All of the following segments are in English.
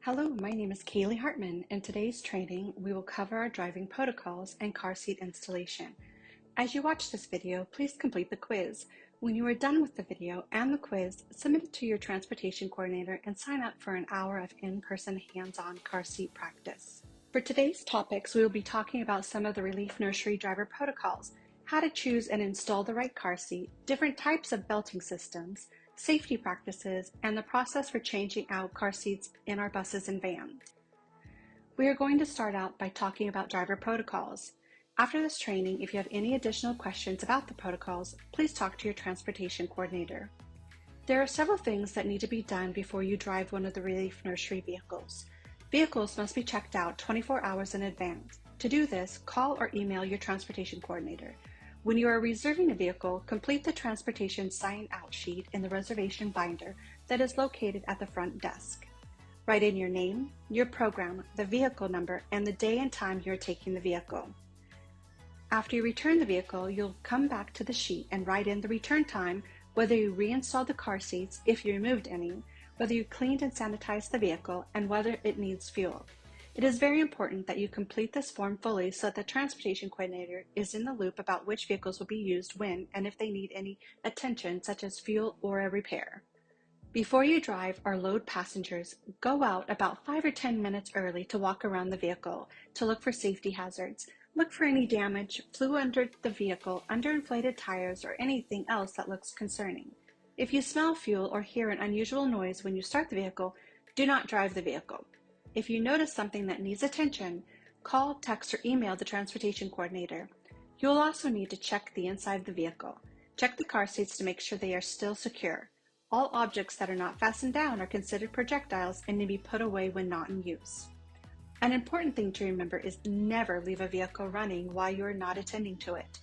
Hello, my name is Kaylee Hartman. In today's training, we will cover our driving protocols and car seat installation. As you watch this video, please complete the quiz. When you are done with the video and the quiz, submit it to your transportation coordinator and sign up for an hour of in-person hands-on car seat practice. For today's topics, we will be talking about some of the Relief Nursery driver protocols, how to choose and install the right car seat, different types of belting systems, safety practices, and the process for changing out car seats in our buses and vans. We are going to start out by talking about driver protocols. After this training, if you have any additional questions about the protocols, please talk to your transportation coordinator. There are several things that need to be done before you drive one of the Relief Nursery vehicles. Vehicles must be checked out 24 hours in advance. To do this, call or email your transportation coordinator. When you are reserving a vehicle, complete the transportation sign-out sheet in the reservation binder that is located at the front desk. Write in your name, your program, the vehicle number, and the day and time you are taking the vehicle. After you return the vehicle, you'll come back to the sheet and write in the return time, whether you reinstalled the car seats, if you removed any, whether you cleaned and sanitized the vehicle, and whether it needs fuel. It is very important that you complete this form fully so that the transportation coordinator is in the loop about which vehicles will be used when and if they need any attention, such as fuel or a repair. Before you drive or load passengers, go out about 5 or 10 minutes early to walk around the vehicle to look for safety hazards. Look for any damage, flew under the vehicle, underinflated tires, or anything else that looks concerning. If you smell fuel or hear an unusual noise when you start the vehicle, do not drive the vehicle. If you notice something that needs attention, call, text, or email the transportation coordinator. You will also need to check the inside of the vehicle. Check the car seats to make sure they are still secure. All objects that are not fastened down are considered projectiles and may be put away when not in use. An important thing to remember is never leave a vehicle running while you are not attending to it.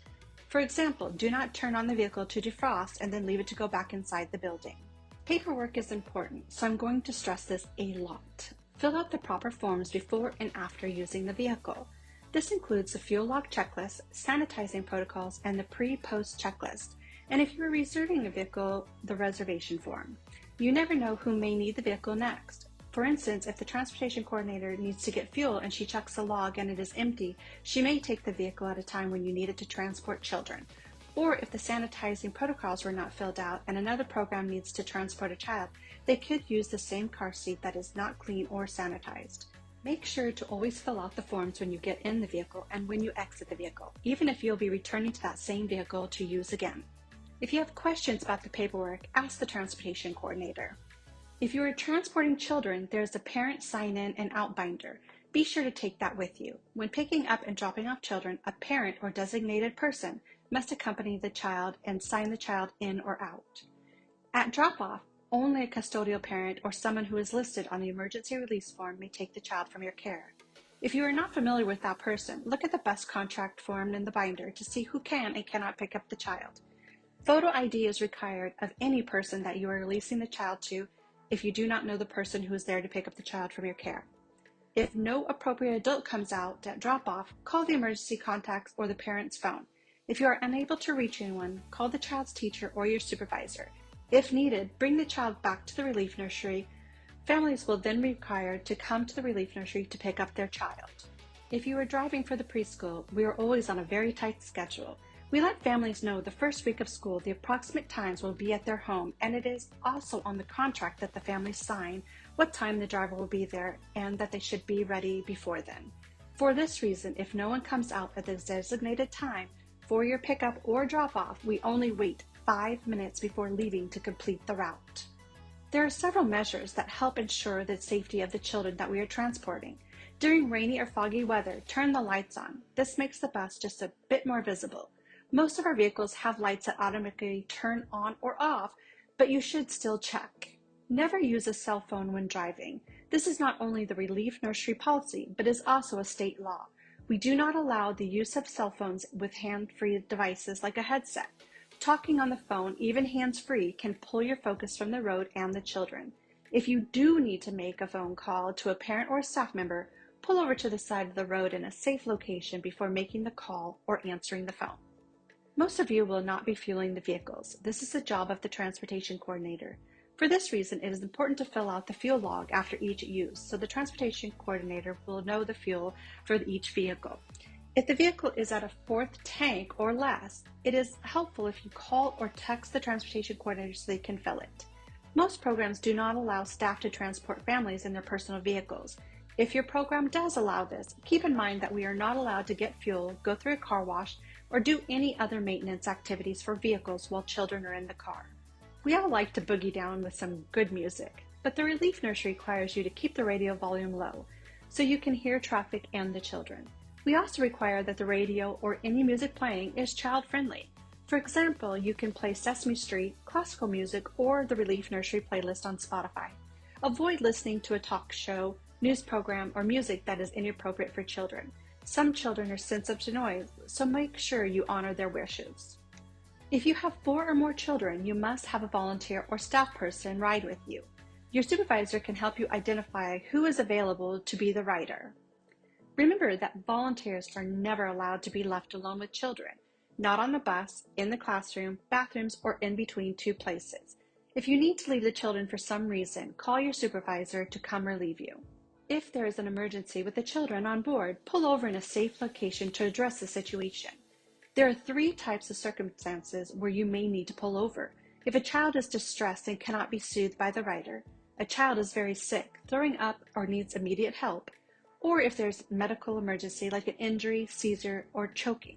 For example, do not turn on the vehicle to defrost and then leave it to go back inside the building. Paperwork is important, so I'm going to stress this a lot. Fill out the proper forms before and after using the vehicle. This includes the fuel log checklist, sanitizing protocols, and the pre-post checklist. And if you are reserving a vehicle, the reservation form. You never know who may need the vehicle next. For instance, if the transportation coordinator needs to get fuel and she checks the log and it is empty, she may take the vehicle at a time when you need it to transport children. Or if the sanitizing protocols were not filled out and another program needs to transport a child, they could use the same car seat that is not clean or sanitized. Make sure to always fill out the forms when you get in the vehicle and when you exit the vehicle, even if you'll be returning to that same vehicle to use again. If you have questions about the paperwork, ask the transportation coordinator. If you are transporting children, there's a parent sign-in and out binder. Be sure to take that with you. When picking up and dropping off children, a parent or designated person must accompany the child and sign the child in or out. At drop-off, only a custodial parent or someone who is listed on the emergency release form may take the child from your care. If you are not familiar with that person, look at the bus contract form in the binder to see who can and cannot pick up the child. Photo ID is required of any person that you are releasing the child to if you do not know the person who is there to pick up the child from your care. If no appropriate adult comes out at drop-off, call the emergency contacts or the parent's phone. If you are unable to reach anyone, call the child's teacher or your supervisor. If needed, bring the child back to the Relief Nursery. Families will then be required to come to the Relief Nursery to pick up their child. If you are driving for the preschool, we are always on a very tight schedule. We let families know the first week of school the approximate times will be at their home, and it is also on the contract that the families sign what time the driver will be there and that they should be ready before then. For this reason, if no one comes out at the designated time for your pickup or drop-off, we only wait 5 minutes before leaving to complete the route. There are several measures that help ensure the safety of the children that we are transporting. During rainy or foggy weather, turn the lights on. This makes the bus just a bit more visible. Most of our vehicles have lights that automatically turn on or off, but you should still check. Never use a cell phone when driving. This is not only the Relief Nursery policy, but is also a state law. We do not allow the use of cell phones with hand-free devices like a headset. Talking on the phone, even hands-free, can pull your focus from the road and the children. If you do need to make a phone call to a parent or a staff member, pull over to the side of the road in a safe location before making the call or answering the phone. Most of you will not be fueling the vehicles. This is the job of the transportation coordinator. For this reason, it is important to fill out the fuel log after each use so the transportation coordinator will know the fuel for each vehicle. If the vehicle is at a fourth tank or less, it is helpful if you call or text the transportation coordinator so they can fill it. Most programs do not allow staff to transport families in their personal vehicles. If your program does allow this, keep in mind that we are not allowed to get fuel, go through a car wash, or do any other maintenance activities for vehicles while children are in the car. We all like to boogie down with some good music, but the relief nursery requires you to keep the radio volume low so you can hear traffic and the children. We also require that the radio or any music playing is child-friendly. For example, you can play Sesame Street, classical music, or the Relief Nursery playlist on Spotify. Avoid listening to a talk show, news program, or music that is inappropriate for children. Some children are sensitive to noise, so make sure you honor their wishes. If you have 4 or more children, you must have a volunteer or staff person ride with you. Your supervisor can help you identify who is available to be the rider. Remember that volunteers are never allowed to be left alone with children, not on the bus, in the classroom, bathrooms, or in between 2 places. If you need to leave the children for some reason, call your supervisor to come relieve you. If there is an emergency with the children on board, pull over in a safe location to address the situation. There are 3 types of circumstances where you may need to pull over. If a child is distressed and cannot be soothed by the rider, a child is very sick, throwing up, or needs immediate help, or if there's medical emergency like an injury, seizure, or choking.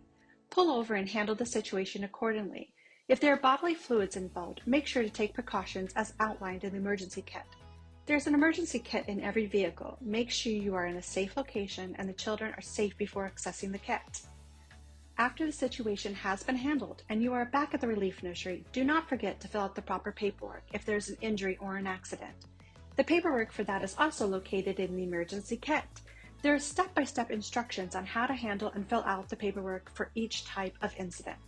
Pull over and handle the situation accordingly. If there are bodily fluids involved, make sure to take precautions as outlined in the emergency kit. There's an emergency kit in every vehicle. Make sure you are in a safe location and the children are safe before accessing the kit. After the situation has been handled and you are back at the relief nursery, do not forget to fill out the proper paperwork if there's an injury or an accident. The paperwork for that is also located in the emergency kit. There are step-by-step instructions on how to handle and fill out the paperwork for each type of incident.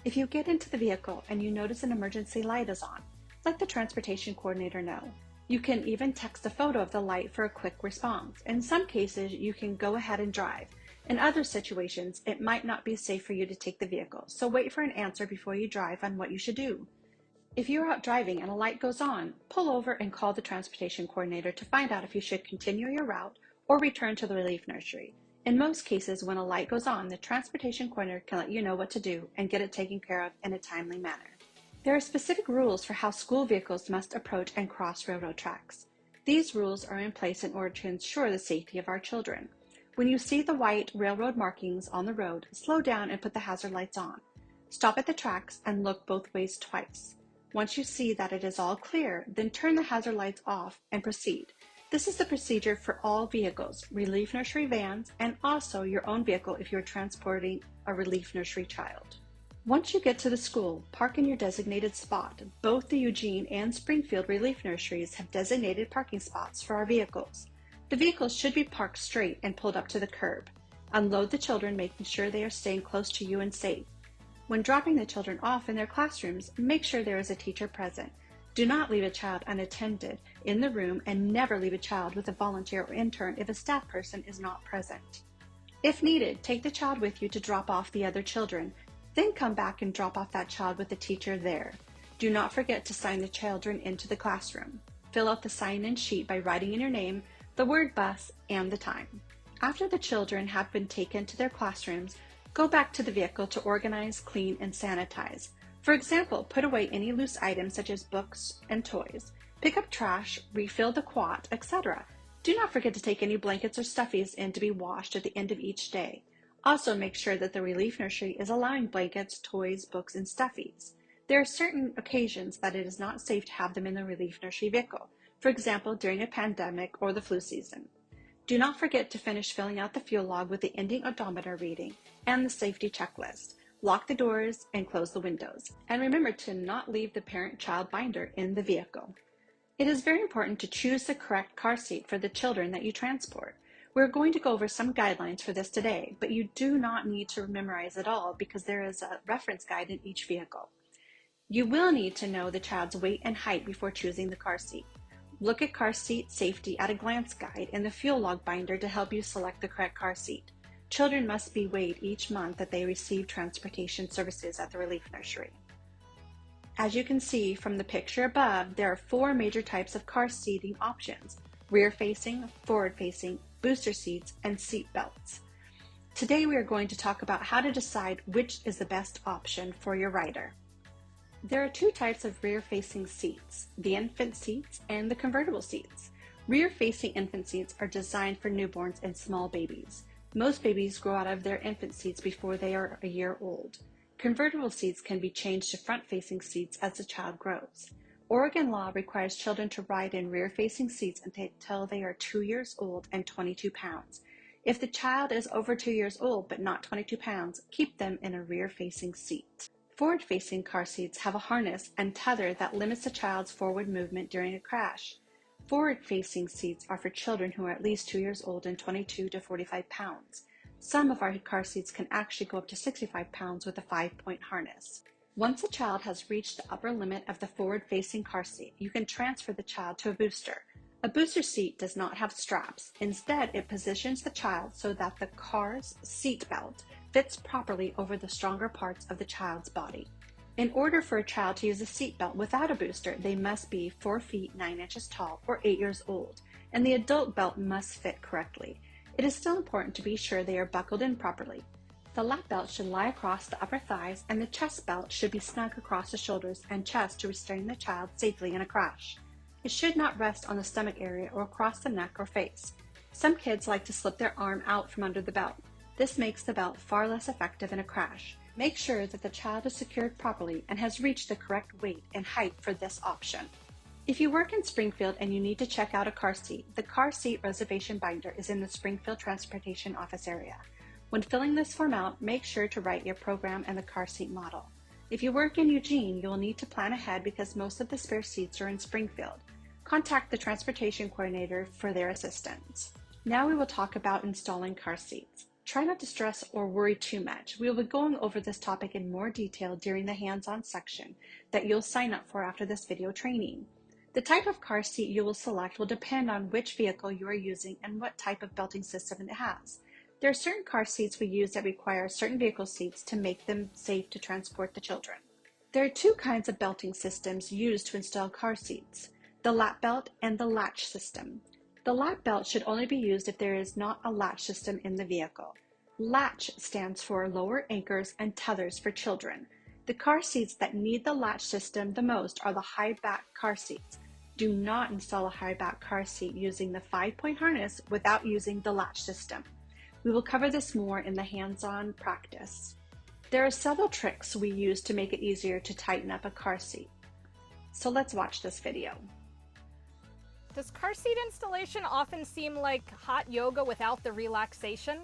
If you get into the vehicle and you notice an emergency light is on, let the transportation coordinator know. You can even text a photo of the light for a quick response. In some cases, you can go ahead and drive. In other situations, it might not be safe for you to take the vehicle, so wait for an answer before you drive on what you should do. If you're out driving and a light goes on, pull over and call the transportation coordinator to find out if you should continue your route or return to the relief nursery. In most cases, when a light goes on, the transportation coordinator can let you know what to do and get it taken care of in a timely manner. There are specific rules for how school vehicles must approach and cross railroad tracks. These rules are in place in order to ensure the safety of our children. When you see the white railroad markings on the road, slow down and put the hazard lights on. Stop at the tracks and look both ways twice. Once you see that it is all clear, then turn the hazard lights off and proceed. This is the procedure for all vehicles, relief nursery vans, and also your own vehicle if you're transporting a relief nursery child. Once you get to the school, park in your designated spot. Both the Eugene and Springfield relief nurseries have designated parking spots for our vehicles. The vehicles should be parked straight and pulled up to the curb. Unload the children, making sure they are staying close to you and safe. When dropping the children off in their classrooms, make sure there is a teacher present. Do not leave a child unattended in the room and never leave a child with a volunteer or intern if a staff person is not present. If needed, take the child with you to drop off the other children. Then come back and drop off that child with the teacher there. Do not forget to sign the children into the classroom. Fill out the sign-in sheet by writing in your name, the word bus, and the time. After the children have been taken to their classrooms, go back to the vehicle to organize, clean, and sanitize. For example, put away any loose items such as books and toys. Pick up trash, refill the quat, etc. Do not forget to take any blankets or stuffies in to be washed at the end of each day. Also make sure that the relief nursery is allowing blankets, toys, books, and stuffies. There are certain occasions that it is not safe to have them in the relief nursery vehicle, for example, during a pandemic or the flu season. Do not forget to finish filling out the fuel log with the ending odometer reading and the safety checklist. Lock the doors and close the windows. And remember to not leave the parent-child binder in the vehicle. It is very important to choose the correct car seat for the children that you transport. We're going to go over some guidelines for this today, but you do not need to memorize it all because there is a reference guide in each vehicle. You will need to know the child's weight and height before choosing the car seat. Look at car seat safety at a glance guide in the fuel log binder to help you select the correct car seat. Children must be weighed each month that they receive transportation services at the relief nursery. As you can see from the picture above, there are 4 major types of car seating options: rear-facing, forward-facing, booster seats, and seat belts. Today we are going to talk about how to decide which is the best option for your rider. There are 2 types of rear-facing seats: the infant seats and the convertible seats. Rear-facing infant seats are designed for newborns and small babies. Most babies grow out of their infant seats before they are a year old. Convertible seats can be changed to front-facing seats as the child grows. Oregon law requires children to ride in rear-facing seats until they are 2 years old and 22 pounds. If the child is over 2 years old but not 22 pounds, keep them in a rear-facing seat. Forward-facing car seats have a harness and tether that limits the child's forward movement during a crash. Forward-facing seats are for children who are at least 2 years old and 22 to 45 pounds. Some of our car seats can actually go up to 65 pounds with a 5-point harness. Once a child has reached the upper limit of the forward-facing car seat, you can transfer the child to a booster. A booster seat does not have straps. Instead, it positions the child so that the car's seat belt fits properly over the stronger parts of the child's body. In order for a child to use a seat belt without a booster, they must be 4 feet 9 inches tall or 8 years old, and the adult belt must fit correctly. It is still important to be sure they are buckled in properly. The lap belt should lie across the upper thighs, and the chest belt should be snug across the shoulders and chest to restrain the child safely in a crash. It should not rest on the stomach area or across the neck or face. Some kids like to slip their arm out from under the belt. This makes the belt far less effective in a crash. Make sure that the child is secured properly and has reached the correct weight and height for this option. If you work in Springfield and you need to check out a car seat, the car seat reservation binder is in the Springfield Transportation Office area. When filling this form out, make sure to write your program and the car seat model. If you work in Eugene, you will need to plan ahead because most of the spare seats are in Springfield. Contact the transportation coordinator for their assistance. Now we will talk about installing car seats. Try not to stress or worry too much. We will be going over this topic in more detail during the hands-on section that you'll sign up for after this video training. The type of car seat you will select will depend on which vehicle you are using and what type of belting system it has. There are certain car seats we use that require certain vehicle seats to make them safe to transport the children. There are 2 kinds of belting systems used to install car seats: the lap belt and the latch system. The lap belt should only be used if there is not a latch system in the vehicle. Latch stands for lower anchors and tethers for children. The car seats that need the latch system the most are the high back car seats. Do not install a high back car seat using the 5-point harness without using the latch system. We will cover this more in the hands-on practice. There are several tricks we use to make it easier to tighten up a car seat. So let's watch this video. Does car seat installation often seem like hot yoga without the relaxation?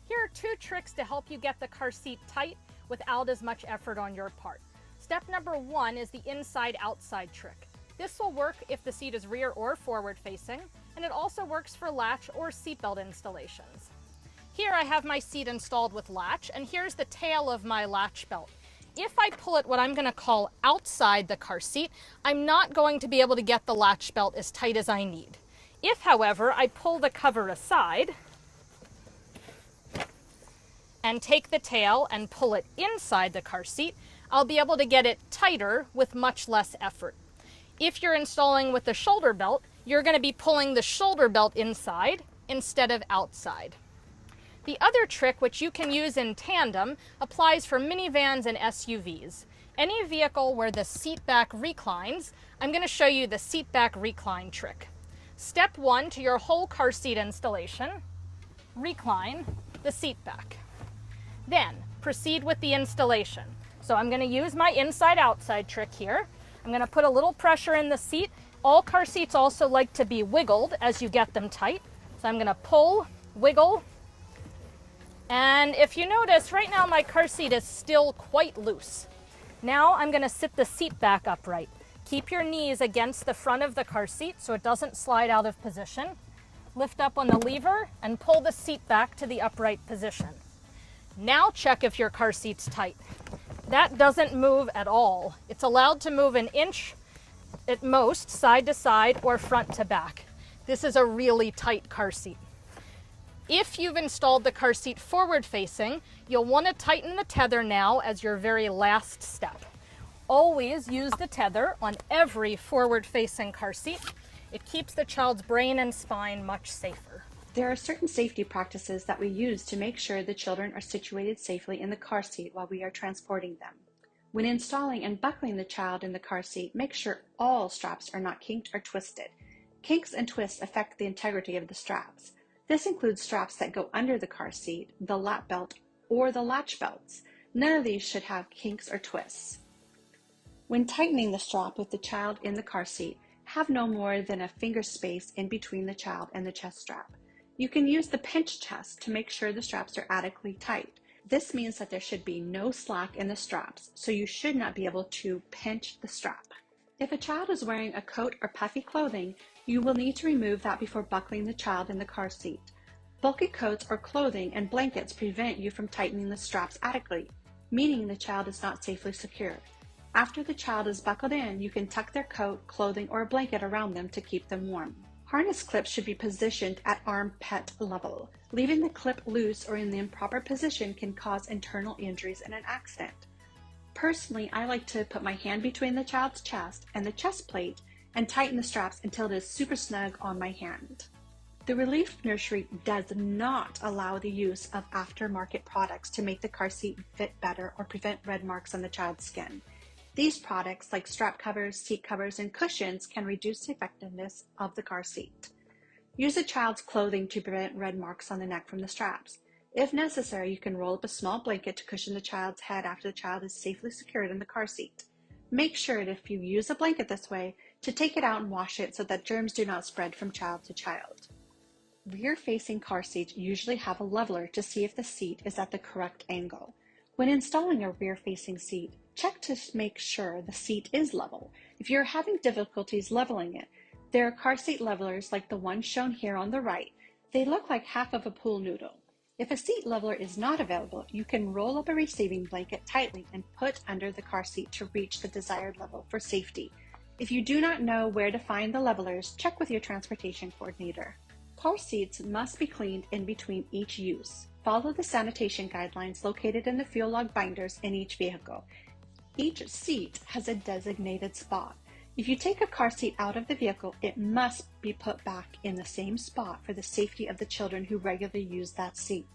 Here are 2 tricks to help you get the car seat tight without as much effort on your part. Step number 1 is the inside-outside trick. This will work if the seat is rear or forward facing, and it also works for latch or seatbelt installations. Here I have my seat installed with latch, and here's the tail of my latch belt. If I pull it what I'm going to call outside the car seat, I'm not going to be able to get the latch belt as tight as I need. If, however, I pull the cover aside and take the tail and pull it inside the car seat, I'll be able to get it tighter with much less effort. If you're installing with the shoulder belt, you're going to be pulling the shoulder belt inside instead of outside. The other trick, which you can use in tandem, applies for minivans and SUVs. Any vehicle where the seat back reclines, I'm going to show you the seat back recline trick. Step 1 to your whole car seat installation, recline the seat back. Then proceed with the installation. So I'm going to use my inside-outside trick here. I'm going to put a little pressure in the seat. All car seats also like to be wiggled as you get them tight. So I'm going to pull, wiggle, and if you notice, right now my car seat is still quite loose. Now I'm going to sit the seat back upright. Keep your knees against the front of the car seat so it doesn't slide out of position. Lift up on the lever and pull the seat back to the upright position. Now check if your car seat's tight. That doesn't move at all. It's allowed to move an inch at most, side to side or front to back. This is a really tight car seat. If you've installed the car seat forward facing, you'll want to tighten the tether now as your very last step. Always use the tether on every forward-facing car seat. It keeps the child's brain and spine much safer. There are certain safety practices that we use to make sure the children are situated safely in the car seat while we are transporting them. When installing and buckling the child in the car seat, make sure all straps are not kinked or twisted. Kinks and twists affect the integrity of the straps. This includes straps that go under the car seat, the lap belt, or the latch belts. None of these should have kinks or twists. When tightening the strap with the child in the car seat, have no more than a finger space in between the child and the chest strap. You can use the pinch test to make sure the straps are adequately tight. This means that there should be no slack in the straps, so you should not be able to pinch the strap. If a child is wearing a coat or puffy clothing, you will need to remove that before buckling the child in the car seat. Bulky coats or clothing and blankets prevent you from tightening the straps adequately, meaning the child is not safely secure. After the child is buckled in, you can tuck their coat, clothing, or a blanket around them to keep them warm. Harness clips should be positioned at armpit level. Leaving the clip loose or in the improper position can cause internal injuries and an accident. Personally, I like to put my hand between the child's chest and the chest plate and tighten the straps until it is super snug on my hand. The Relief Nursery does not allow the use of aftermarket products to make the car seat fit better or prevent red marks on the child's skin. These products, like strap covers, seat covers, and cushions, can reduce the effectiveness of the car seat. Use a child's clothing to prevent red marks on the neck from the straps. If necessary, you can roll up a small blanket to cushion the child's head after the child is safely secured in the car seat. Make sure that if you use a blanket this way, to take it out and wash it so that germs do not spread from child to child. Rear-facing car seats usually have a leveler to see if the seat is at the correct angle. When installing a rear-facing seat, check to make sure the seat is level. If you're having difficulties leveling it, there are car seat levelers like the one shown here on the right. They look like half of a pool noodle. If a seat leveler is not available, you can roll up a receiving blanket tightly and put under the car seat to reach the desired level for safety. If you do not know where to find the levelers, check with your transportation coordinator. Car seats must be cleaned in between each use. Follow the sanitation guidelines located in the fuel log binders in each vehicle. Each seat has a designated spot. If you take a car seat out of the vehicle, it must be put back in the same spot for the safety of the children who regularly use that seat.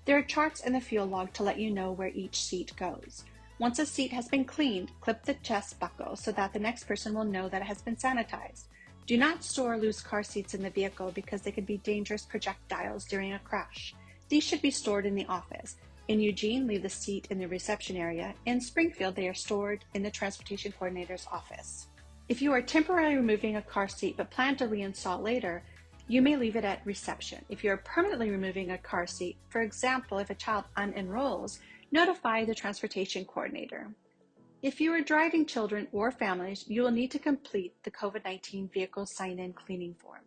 There are charts in the fuel log to let you know where each seat goes. Once a seat has been cleaned, clip the chest buckle so that the next person will know that it has been sanitized. Do not store loose car seats in the vehicle because they could be dangerous projectiles during a crash. These should be stored in the office. In Eugene, leave the seat in the reception area. In Springfield, they are stored in the transportation coordinator's office. If you are temporarily removing a car seat but plan to reinstall it later, you may leave it at reception. If you are permanently removing a car seat, for example, if a child unenrolls, notify the transportation coordinator. If you are driving children or families, you will need to complete the COVID-19 vehicle sign-in cleaning form.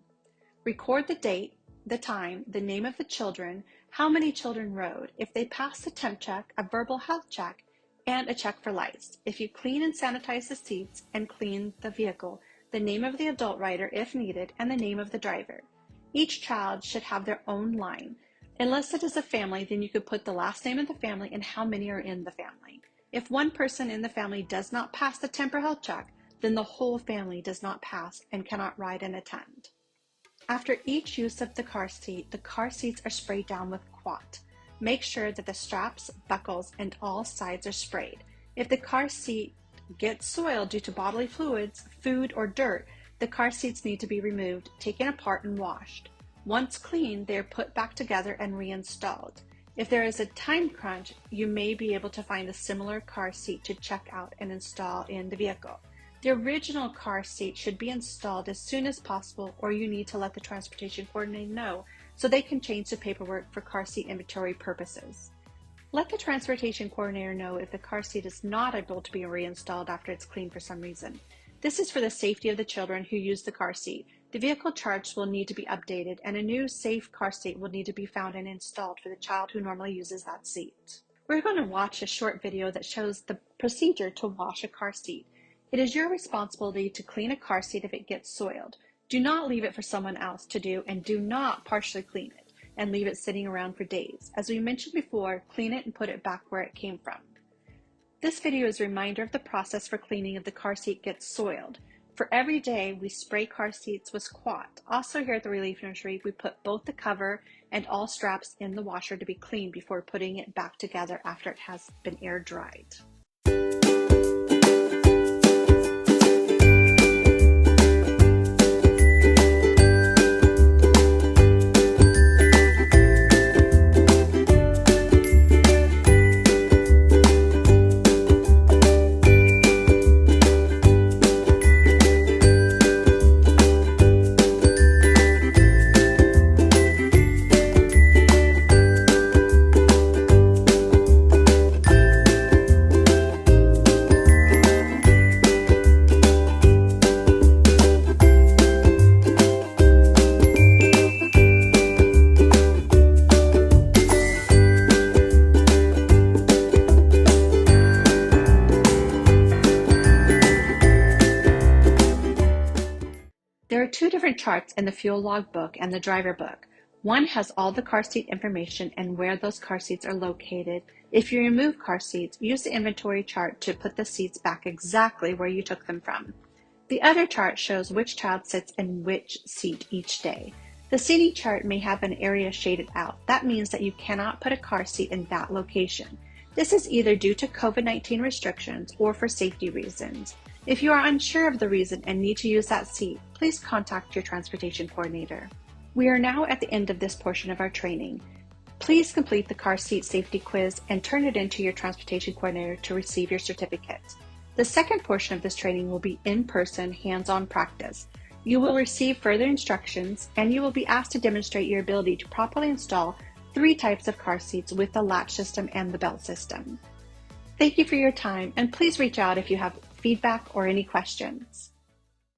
Record the date, the time, the name of the children, how many children rode, if they pass the temp check, a verbal health check, and a check for lice. If you clean and sanitize the seats and clean the vehicle, the name of the adult rider if needed, and the name of the driver. Each child should have their own line. Unless it is a family, then you could put the last name of the family and how many are in the family. If one person in the family does not pass the temp or health check, then the whole family does not pass and cannot ride and attend. After each use of the car seats are sprayed down with quat. Make sure that the straps, buckles, and all sides are sprayed. If the car seat gets soiled due to bodily fluids, food, or dirt, the car seats need to be removed, taken apart, and washed. Once cleaned, they are put back together and reinstalled. If there is a time crunch, you may be able to find a similar car seat to check out and install in the vehicle. The original car seat should be installed as soon as possible, or you need to let the transportation coordinator know so they can change the paperwork for car seat inventory purposes. Let the transportation coordinator know if the car seat is not able to be reinstalled after it's cleaned for some reason. This is for the safety of the children who use the car seat. The vehicle charts will need to be updated, and a new safe car seat will need to be found and installed for the child who normally uses that seat. We're going to watch a short video that shows the procedure to wash a car seat. It is your responsibility to clean a car seat if it gets soiled. Do not leave it for someone else to do, and do not partially clean it and leave it sitting around for days. As we mentioned before, clean it and put it back where it came from. This video is a reminder of the process for cleaning if the car seat gets soiled. For every day, we spray car seats with Squat. Also here at the Relief Nursery, we put both the cover and all straps in the washer to be cleaned before putting it back together after it has been air dried. There are two different charts in the fuel log book and the driver book. One has all the car seat information and where those car seats are located. If you remove car seats, use the inventory chart to put the seats back exactly where you took them from. The other chart shows which child sits in which seat each day. The seating chart may have an area shaded out. That means that you cannot put a car seat in that location. This is either due to COVID-19 restrictions or for safety reasons. If you are unsure of the reason and need to use that seat, please contact your transportation coordinator. We are now at the end of this portion of our training. Please complete the car seat safety quiz and turn it in to your transportation coordinator to receive your certificate. The second portion of this training will be in-person, hands-on practice. You will receive further instructions and you will be asked to demonstrate your ability to properly install 3 types of car seats with the latch system and the belt system. Thank you for your time, and please reach out if you have feedback or any questions.